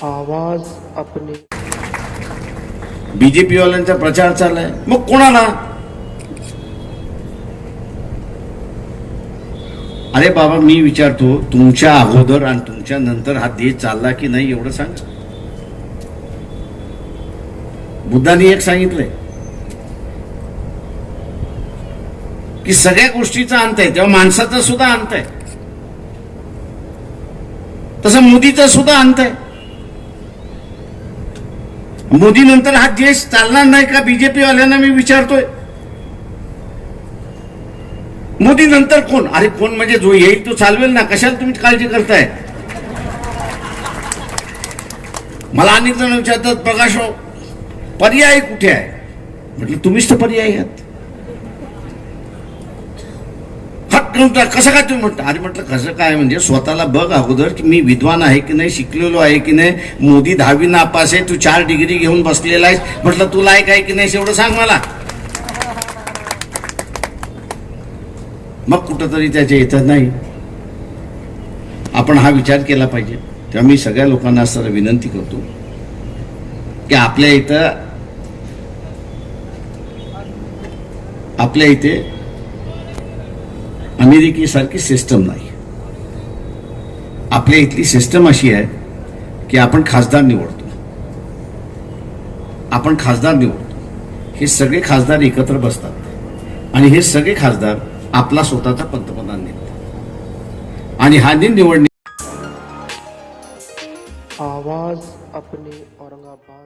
आवाज अपने बीजेपी वाल्यांचा प्रचार चाललाय, मग कोणाला? अरे बाबा, मी विचारतो, तुमच्या अगोदर आणि तुमच्या नंतर हा देश चालला की नाही एवढं सांग. बुद्धांनी एक सांगितलंय की सगळ्या गोष्टीचा अंत आहे, तेव्हा माणसाचा सुद्धा अंत आहे. तसं मोदीचा सुद्धा अंत आहे. मोदी नंतर हा देश चालणार नाही का? बीजेपी वाल्यांना मी विचारतोय. मोदी नंतर कोण? अरे कोण म्हणजे जो येईल तो चालवेल ना, कशाला तुम्ही काळजी करताय? मला अनेक जण विचारतात, प्रकाशराव पर्याय कुठे आहे? म्हटलं तुम्हीच तर पर्याय आहात. कसं काय तुम्ही म्हणता? अरे म्हटलं कसं काय म्हणजे स्वतःला बघ अगोदर की मी विद्वान आहे की नाही, शिकलेलो आहे की नाही. मोदी 10वी नापास आहे, तू 4 डिग्री घेऊन बसलेला आहेस. म्हटलं तू लायक आहे की नाही एवढं सांग मला. मग कुठंतरी त्याच्या इथं नाही. आपण हा विचार केला पाहिजे. तेव्हा मी सगळ्या लोकांना असं विनंती करतो की आपल्या इथे अमेरिकेसारखी सिस्टम नाही. आपल्या इथली सिस्टम अशी आहे की आपण खासदार निवडतो. हे सगळे खासदार एकत्र बसतात आणि हे सगळे खासदार आपला स्वतःचा पंतप्रधान निवडतात आणि हा निवडणे. आवाज अपने औरंगाबाद.